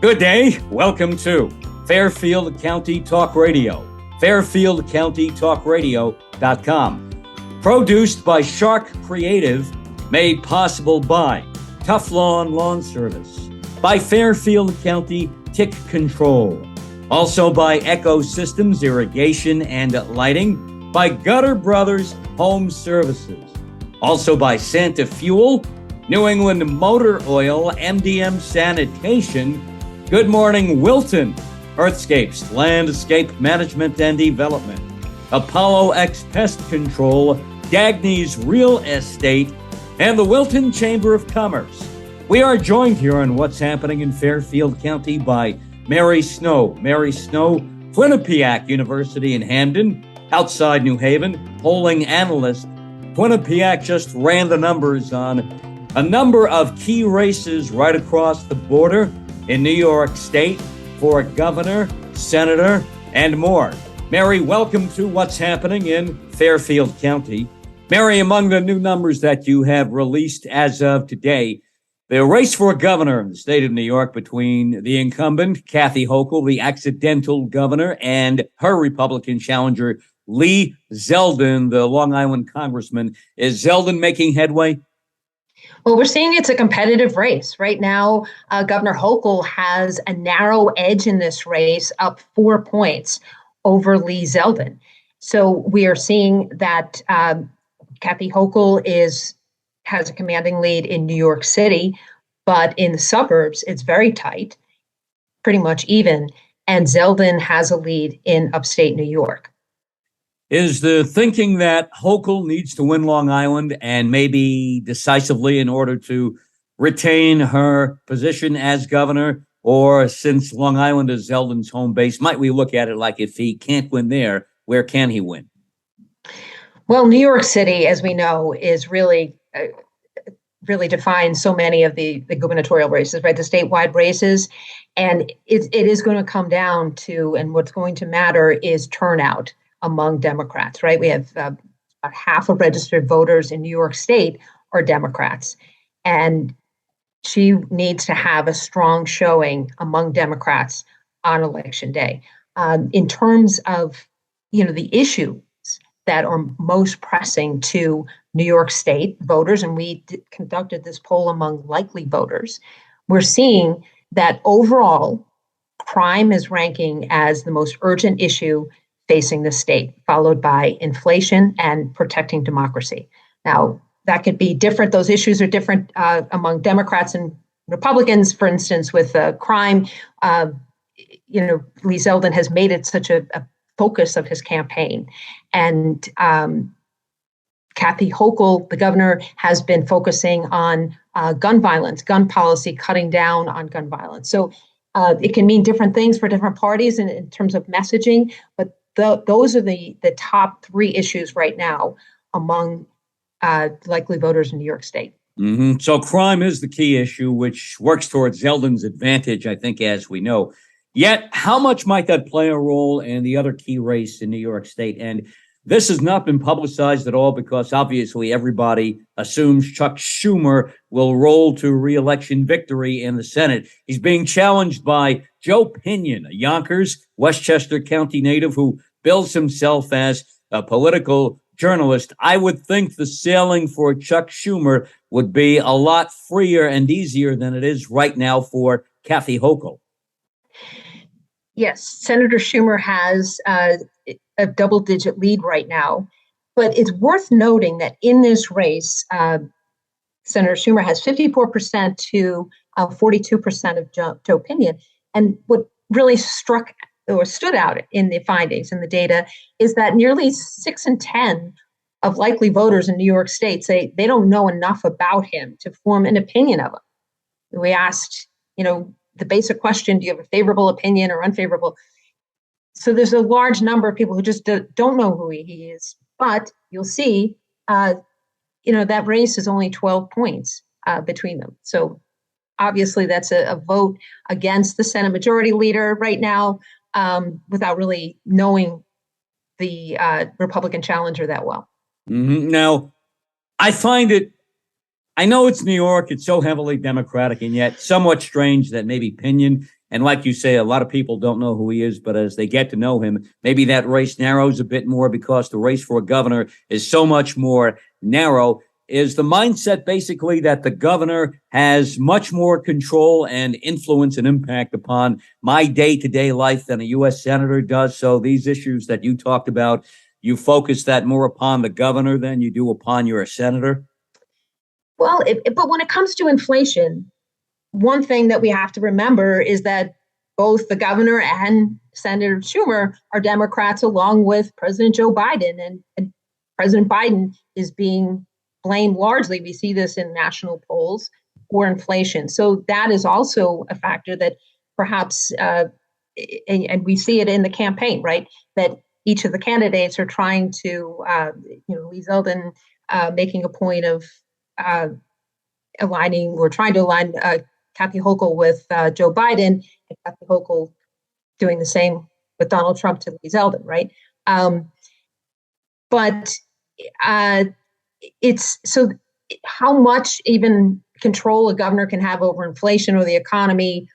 Good day. Welcome to Fairfield County Talk Radio. FairfieldCountyTalkRadio.com. Produced by Sharc Creative. Made possible by Teflon Lawn Service. By Fairfield County Tick Control. Also by Echo Systems Irrigation and Lighting. By Gutter Brothers Home Services. Also by Santa Fuel, New England Motor Oil, MDM Sanitation, Good Morning Wilton, Earthscapes, Landscape Management and Development, Apollo X Pest Control, Dagny's Real Estate, and the Wilton Chamber of Commerce. We are joined here on What's Happening in Fairfield County by Mary Snow. Mary Snow, Quinnipiac University in Hamden, outside New Haven, polling analyst. Quinnipiac just ran the numbers on a number of key races right across the border in New York State for governor, senator, and more. Mary, welcome to What's Happening in Fairfield County. Mary, among the new numbers that you have released as of today, the race for governor in the state of New York between the incumbent, Kathy Hochul, the accidental governor, and her Republican challenger, Lee Zeldin, the Long Island congressman. Is Zeldin making headway? Well, we're seeing it's a competitive race. Right now, Governor Hochul has a narrow edge in this race, up 4 points over Lee Zeldin. So we are seeing that Kathy Hochul has a commanding lead in New York City, but in the suburbs, it's very tight, pretty much even, and Zeldin has a lead in upstate New York. Is the thinking that Hochul needs to win Long Island and maybe decisively in order to retain her position as governor? Or since Long Island is Zeldin's home base, might we look at it like if he can't win there, where can he win? Well, New York City, as we know, is really defines so many of the gubernatorial races, right? The statewide races. And it is going to come down to, and what's going to matter is turnout among Democrats, right? We have about half of registered voters in New York State are Democrats. And she needs to have a strong showing among Democrats on Election Day. In terms of, the issues that are most pressing to New York State voters, and we conducted this poll among likely voters, we're seeing that overall crime is ranking as the most urgent issue facing the state, followed by inflation and protecting democracy. Now, that could be different. Those issues are different among Democrats and Republicans. For instance, with crime, Lee Zeldin has made it such a focus of his campaign. And Kathy Hochul, the governor, has been focusing on gun violence, gun policy, cutting down on gun violence. So it can mean different things for different parties in terms of messaging, but those are the top three issues right now among likely voters in New York State. Mm-hmm. So crime is the key issue, which works towards Zeldin's advantage, I think, as we know. Yet, how much might that play a role in the other key race in New York State? And this has not been publicized at all because obviously everybody assumes Chuck Schumer will roll to re-election victory in the Senate. He's being challenged by Joe Pinion, a Yonkers, Westchester County native who bills himself as a political journalist. I would think the sailing for Chuck Schumer would be a lot freer and easier than it is right now for Kathy Hochul. Yes, Senator Schumer has a double-digit lead right now, but it's worth noting that in this race, Senator Schumer has 54% to 42% of Joe Pinion. And what really struck or stood out in the findings and the data is that nearly 6 in 10 of likely voters in New York State say they don't know enough about him to form an opinion of him. We asked, the basic question, do you have a favorable opinion or unfavorable? So there's a large number of people who just don't know who he is. But you'll see, that race is only 12 points between them. So obviously that's a vote against the Senate Majority Leader right now without really knowing the Republican challenger that well. Mm-hmm. Now, I know it's New York, it's so heavily Democratic, and yet somewhat strange that maybe Pinion And like you say, a lot of people don't know who he is, but as they get to know him, maybe that race narrows a bit more because the race for a governor is so much more narrow. Is the mindset basically that the governor has much more control and influence and impact upon my day-to-day life than a U.S. senator does? So these issues that you talked about, you focus that more upon the governor than you do upon your senator? Well, but when it comes to inflation, one thing that we have to remember is that both the governor and Senator Schumer are Democrats, along with President Joe Biden. And President Biden is being blamed largely, we see this in national polls, for inflation. So that is also a factor that perhaps, and we see it in the campaign, right, that each of the candidates are trying to, Lee Zeldin making a point of trying to align Kathy Hochul with Joe Biden, and Kathy Hochul doing the same with Donald Trump to Lee Zeldin, right? But it's so how much even control a governor can have over inflation or the economy,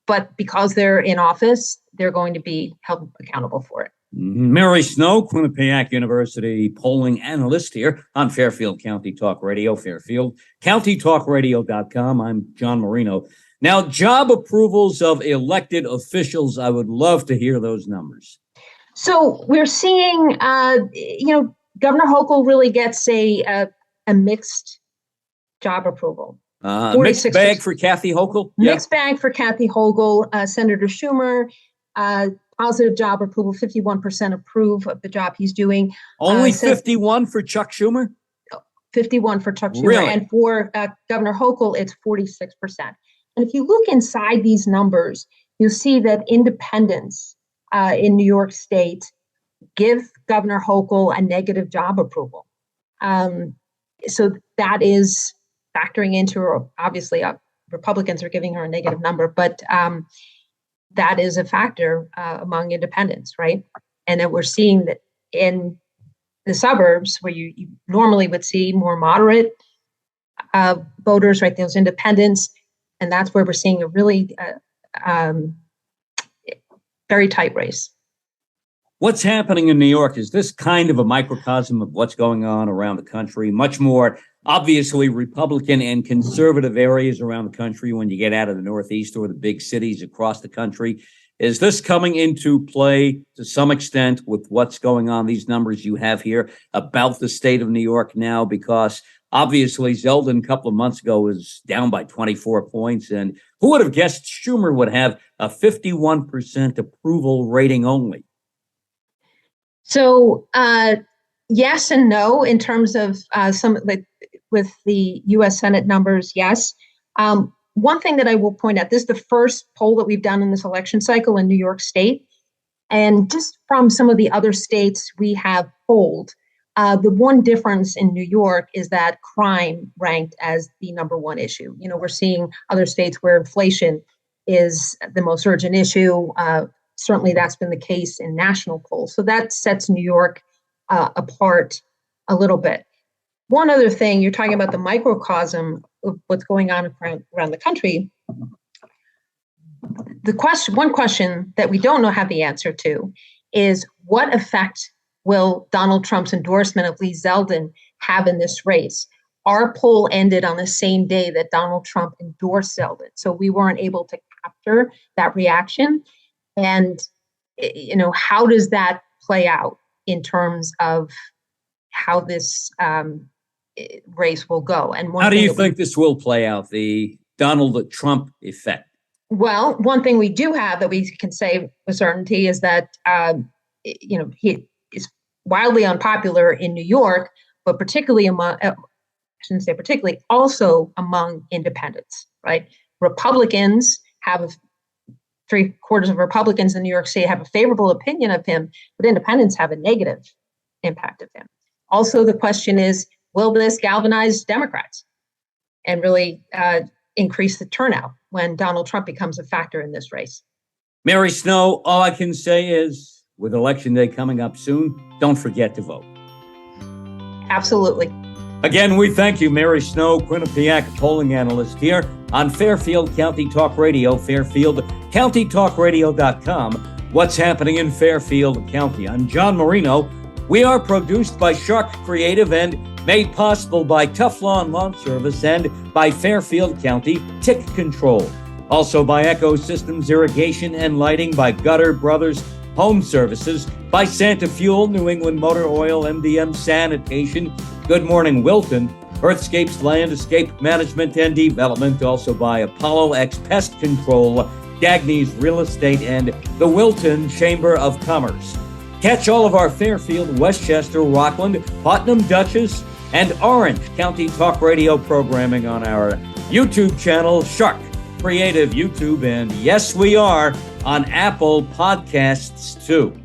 but because they're in office, they're going to be held accountable for it. Mary Snow, Quinnipiac University polling analyst here on Fairfield County Talk Radio, Fairfield CountyTalkRadio.com. I'm John Marino. Now, job approvals of elected officials, I would love to hear those numbers. So we're seeing, Governor Hochul really gets a mixed job approval. Mixed bag for Kathy Hochul? Mixed bag for Kathy Hochul. Senator Schumer, positive job approval, 51% approve of the job he's doing. Only 51 for Chuck Schumer? 51 for Chuck Schumer. Really? And for Governor Hochul, it's 46%. And if you look inside these numbers, you'll see that independents in New York State give Governor Hochul a negative job approval. So that is factoring into, obviously, Republicans are giving her a negative number, but that is a factor among independents, right? And then we're seeing that in the suburbs where you normally would see more moderate voters, right, those independents, and that's where we're seeing a really very tight race. What's happening in New York? Is this kind of a microcosm of what's going on around the country? Much more obviously Republican and conservative areas around the country when you get out of the Northeast or the big cities across the country. Is this coming into play to some extent with what's going on, these numbers you have here about the state of New York now? Because obviously Zeldin a couple of months ago was down by 24 points. And who would have guessed Schumer would have a 51% approval rating only? So yes and no in terms of with the U.S. Senate numbers, yes. One thing that I will point out, this is the first poll that we've done in this election cycle in New York State. And just from some of the other states we have polled, the one difference in New York is that crime ranked as the number one issue. You know, we're seeing other states where inflation is the most urgent issue. Certainly that's been the case in national polls. So that sets New York apart a little bit. One other thing, you're talking about the microcosm of what's going on around the country. One question that we don't have the answer to is what effect will Donald Trump's endorsement of Lee Zeldin have in this race? Our poll ended on the same day that Donald Trump endorsed Zeldin. So we weren't able to capture that reaction. And, how does that play out in terms of how this race will go? And how do you think this will play out, the Donald Trump effect? Well, one thing we do have that we can say with certainty is that, he is wildly unpopular in New York, but particularly also among independents, right? Republicans have 3/4 of Republicans in New York State have a favorable opinion of him, but independents have a negative impact of him. Also, the question is, will this galvanize Democrats and really increase the turnout when Donald Trump becomes a factor in this race? Mary Snow, all I can say is, with Election Day coming up soon, don't forget to vote. Absolutely. Again, we thank you, Mary Snow, Quinnipiac polling analyst here on Fairfield County Talk Radio, fairfieldcountytalkradio.com. What's happening in Fairfield County? I'm John Marino. We are produced by Sharc Creative and made possible by Teflon Lawn Service and by Fairfield County Tick Control. Also by Echo Systems Irrigation and Lighting, by Gutter Brothers Home Services, by Santa Fuel, New England Motor Oil, MDM Sanitation, Good Morning Wilton, Earthscapes Landscape Management and Development, also by Apollo X Pest Control, Dagny's Real Estate, and the Wilton Chamber of Commerce. Catch all of our Fairfield, Westchester, Rockland, Putnam, Dutchess, and Orange County Talk Radio programming on our YouTube channel, Sharc Creative YouTube, and yes, we are on Apple Podcasts too.